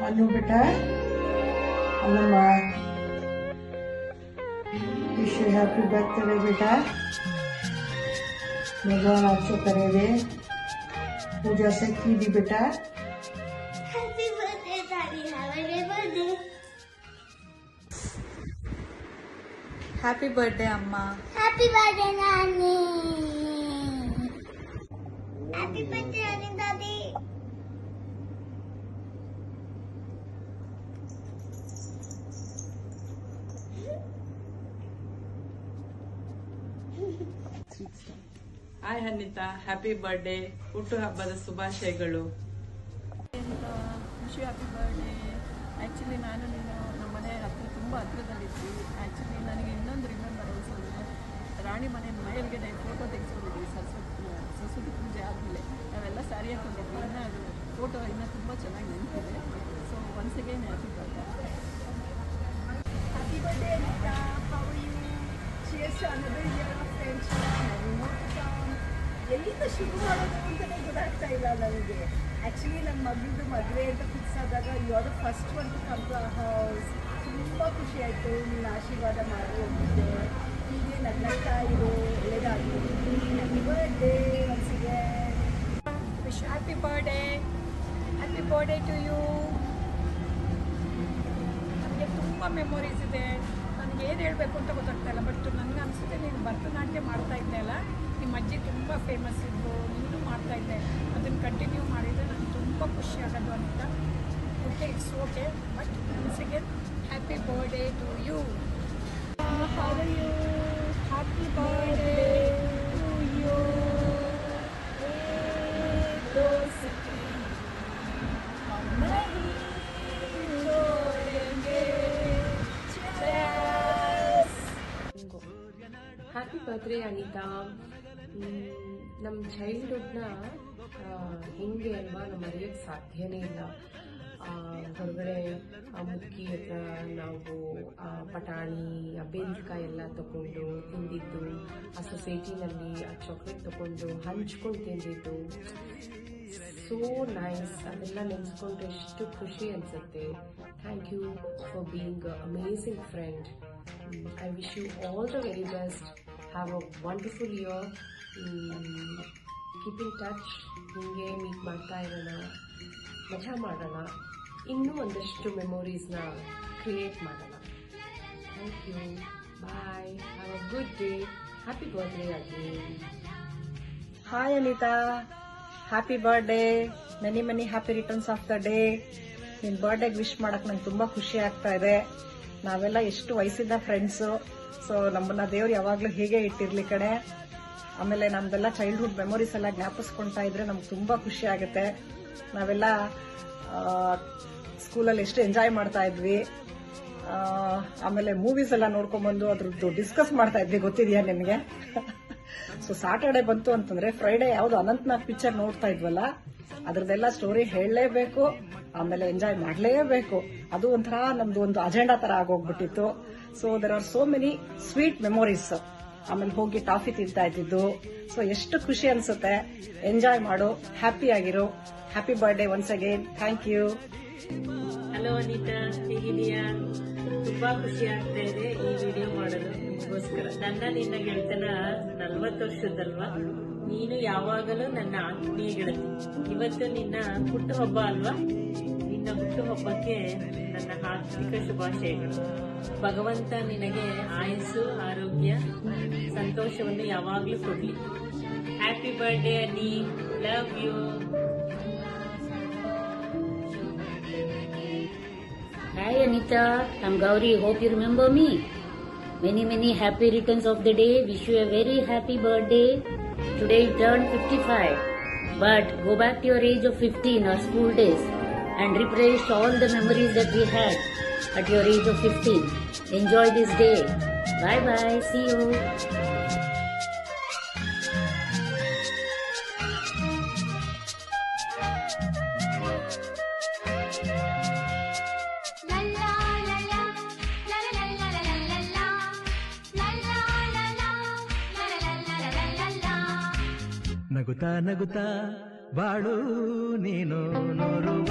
ಅನ್ನು ಬೇಟ ಅಲ್ಲಮ್ಮ wish you happy birthday बेटा भगवान आपको करे दे पूजा से की दी बेटा हैप्पी बर्थडे दादी हैप्पी बर्थडे हैप्पी बर्थडे अम्मा हैप्पी बर्थडे नानी हैप्पी बर्थडे नानी दादी ಹಾಯ್ ಅನಿತಾ ಹ್ಯಾಪಿ ಬರ್ಡೇ ಹುಟ್ಟುಹಬ್ಬದ ಶುಭಾಶಯಗಳು ಖುಷಿ ಹ್ಯಾಪಿ ಬರ್ಡೇ ಆ್ಯಕ್ಚುಲಿ ನಾನು ನೀನು ನಮ್ಮ ಮನೆ ಹತ್ರ ತುಂಬ ಹತ್ರದಲ್ಲಿದ್ವಿ ಆ್ಯಕ್ಚುಲಿ ನನಗೆ ಇನ್ನೊಂದು ರಿಮೆಂಬರೆನ್ಸ್ ಅಂದರೆ ರಾಣಿ ಮನೆ ಮೇಲ್ಗಡೆ ಫೋಟೋ ತೆಗೆಸ್ಕೊಂಡಿದ್ವಿ ಸರಸ್ವತಿ ಪೂಜೆ ಆದಮೇಲೆ ನಾವೆಲ್ಲ ಸ್ಯಾರಿ ಹಾಕೊಂಡಿದ್ವಿ ಇನ್ನೂ ಅದು ಫೋಟೋ ಇನ್ನೂ ತುಂಬ ಚೆನ್ನಾಗಿ ನೆನಪಿದೆ so once again happy birthday Happy birthday, Anita. How are you? Cheers to another year of friendship. ಎಲ್ಲಿಂದ ಶುರು ಮಾಡೋದು ಅಂತಲೇ ಗೊತ್ತಾಗ್ತಾ ಇಲ್ಲ ನನಗೆ. ಆ್ಯಕ್ಚುಲಿ ನನ್ನ ಮಗಳದ್ದು ಮದುವೆ ಅಂತ ಫಿಕ್ಸ್ ಆದಾಗ you are the first one to come to our house. ತುಂಬ ಖುಷಿ ಆಯಿತು, ನಿನ್ನ ಆಶೀರ್ವಾದ ಮಾಡಿ ಹೋಗಿದ್ದೆ. ಹೀಗೆ ನಗ್ನಗ್ತಾ ಇರೋ ಒಳ್ಳೆಯದಾಗಿ. Happy birthday once again. Wish happy birthday to you. ನನಗೆ ತುಂಬ ಮೆಮೊರೀಸ್ ಇದೆ, ನನಗೆ ಏನು ಹೇಳಬೇಕು ಅಂತ ಗೊತ್ತಾಗ್ತಾ ಇಲ್ಲ. ಬಟ್ ನನಗೆ ಅನಿಸುತ್ತೆ ನೀನು ಭರತನಾಟ್ಯ ಮಾಡ್ತಾ ಇದ್ದೆ ಅಲ್ಲ, ನಿಮ್ಮ ಅಜ್ಜಿ ತುಂಬ ಫೇಮಸ್ ಇದ್ದು ನೀನು ಮಾಡ್ತಾಯಿದ್ದೆ, ಅದನ್ನು ಕಂಟಿನ್ಯೂ ಮಾಡಿದರೆ ನನಗೆ ತುಂಬ ಖುಷಿ ಆಗೋದು ಅಂತ. Okay, it's okay, but once again happy birthday to you. How are you? Happy birthday to you. Happy birthday Anita. ನಮ್ಮ ಚೈಲ್ಡ್ಹುಡ್ನ ಹಿಂಗೆ ಅಲ್ವಾ ನಾವು ಮರೆಯೋಕ್ಕೆ ಸಾಧ್ಯನೇ ಇಲ್ಲ. ಹೊರಗಡೆ ಮುಕ್ಕಿ ಹತ್ರ ನಾವು ಪಟಾಣಿ ಬೇಂದ್ಕಾಯಿ ಎಲ್ಲ ತಗೊಂಡು ತಿಂದಿದ್ದು, ಆ ಸೊಸೈಟಿನಲ್ಲಿ ಆ ಚಾಕ್ಲೇಟ್ ತಗೊಂಡು ಹಂಚ್ಕೊಂಡು ತಿಂದಿದ್ದು, ಸೋ ನೈಸ್. ಅದೆಲ್ಲ ನೆನೆಸ್ಕೊಂಡ್ರೆ ಎಷ್ಟು ಖುಷಿ ಅನಿಸುತ್ತೆ. Thank you for being amazing friend. I wish you all the very best. Have a wonderful year. Keep in touch. ಹಿಂಗೆ ಮೀಟ್ ಮಾಡ್ತಾ ಇರೋಣ, ಮಜಾ ಮಾಡೋಣ, ಇನ್ನೂ ಒಂದಷ್ಟು ಮೆಮೊರೀಸ್ನ ಕ್ರಿಯೇಟ್ ಮಾಡೋಣ. Thank you, bye, have a good day. Happy birthday again. Hi Anita, happy birthday. Many happy returns of the day. ನಿನ್ನ ಬರ್ಡೇಗೆ ವಿಶ್ ಮಾಡಕ್ಕೆ ನಂಗೆ ತುಂಬ ಖುಷಿ ಆಗ್ತಾ ಇದೆ. ನಾವೆಲ್ಲ ಎಷ್ಟು ವಯಸ್ಸಿಂದ ಫ್ರೆಂಡ್ಸು, ಸೊ ನಮ್ಮನ್ನ ದೇವ್ರು ಯಾವಾಗಲೂ ಹೀಗೆ ಇಟ್ಟಿರ್ಲಿ ಕಡೆ. ಆಮೇಲೆ ನಮ್ದೆಲ್ಲ ಚೈಲ್ಡ್ಹುಡ್ ಮೆಮೊರೀಸ್ ಎಲ್ಲ ಜ್ಞಾಪಿಸ್ಕೊಳ್ತಾ ಇದ್ರೆ ನಮ್ಗೆ ತುಂಬ ಖುಷಿ ಆಗುತ್ತೆ. ನಾವೆಲ್ಲ ಸ್ಕೂಲಲ್ಲಿ ಎಷ್ಟು ಎಂಜಾಯ್ ಮಾಡ್ತಾ ಇದ್ವಿ. ಆಮೇಲೆ ಮೂವೀಸ್ ಎಲ್ಲ ನೋಡ್ಕೊಂಡ್ಬಂದು ಅದ್ರದ್ದು ಡಿಸ್ಕಸ್ ಮಾಡ್ತಾ ಇದ್ವಿ, ಗೊತ್ತಿದೆಯಾ ನಿಮಗೆ? ಸೊ ಸಾಟರ್ಡೆ ಬಂತು ಅಂತಂದ್ರೆ ಫ್ರೈಡೆ ಯಾವುದು ಅನಂತನಾಗ್ ಪಿಕ್ಚರ್ ನೋಡ್ತಾ ಇದ್ವಲ್ಲ, ಅದ್ರದ್ದೆಲ್ಲ ಸ್ಟೋರಿ ಹೇಳಲೇಬೇಕು, ಆಮೇಲೆ ಎಂಜಾಯ್ ಮಾಡಲೇಬೇಕು. ಅದು ಒಂಥರ ನಮ್ದು ಒಂದು ಅಜೆಂಡಾ ತರ ಆಗೋಗ್ಬಿಟ್ಟಿತ್ತು. So there are so many sweet memories. ಆಮೇಲೆ ಹೋಗಿ ಟಾಫಿ ತಿಂತಾ ಇದ್ದಿದ್ದು, ಸೊ ಎಷ್ಟು ಖುಷಿ ಅನ್ಸುತ್ತೆ. ಎಂಜಾಯ್ ಮಾಡು, ಹ್ಯಾಪಿ ಆಗಿರು. Happy birthday once again. Thank you. Hello Anita, ಹೇಗಿದೀಯಾ? ತುಂಬಾ ಖುಷಿ ಆಗ್ತಾ ಇದೆ ಈ ವಿಡಿಯೋ ಮಾಡೋದು ನಿಮಗೋಸ್ಕರ. ನಿನ್ನ ಗೆಳತನ 40 ವರ್ಷದಲ್ವಾ, ನೀನು ಯಾವಾಗಲೂ ನನ್ನ ಆತ್ಮೀಯ ಗೆಳತಿ. ಇವತ್ತು ನಿನ್ನ ಹುಟ್ಟುಹಬ್ಬ ಅಲ್ವಾ? ನಿನ್ನ ಹುಟ್ಟುಹಬ್ಬಕ್ಕೆ ನನ್ನ ಹಾರ್ದಿಕ ಶುಭಾಶಯಗಳು. ಭಗವಂತ ನಿನಗೆ ಆಯಸ್ಸು, ಆರೋಗ್ಯ, ಸಂತೋಷವನ್ನು ಯಾವಾಗಲೂ ಕೊಡ್ಲಿ. Happy birthday Annie, love you. Hi Anita, I'm Gauri. Hope you remember me. Many happy returns of the day. Wish you a very happy birthday. Today you turned 55. But go back to your age of 15 or school days and refresh all the memories that we had at your age of 15. Enjoy this day. Bye bye. See you. ನಗುತ್ತಾ ನಗುತ್ತಾ ಬಾಳು ನೀನು ನೋರುವ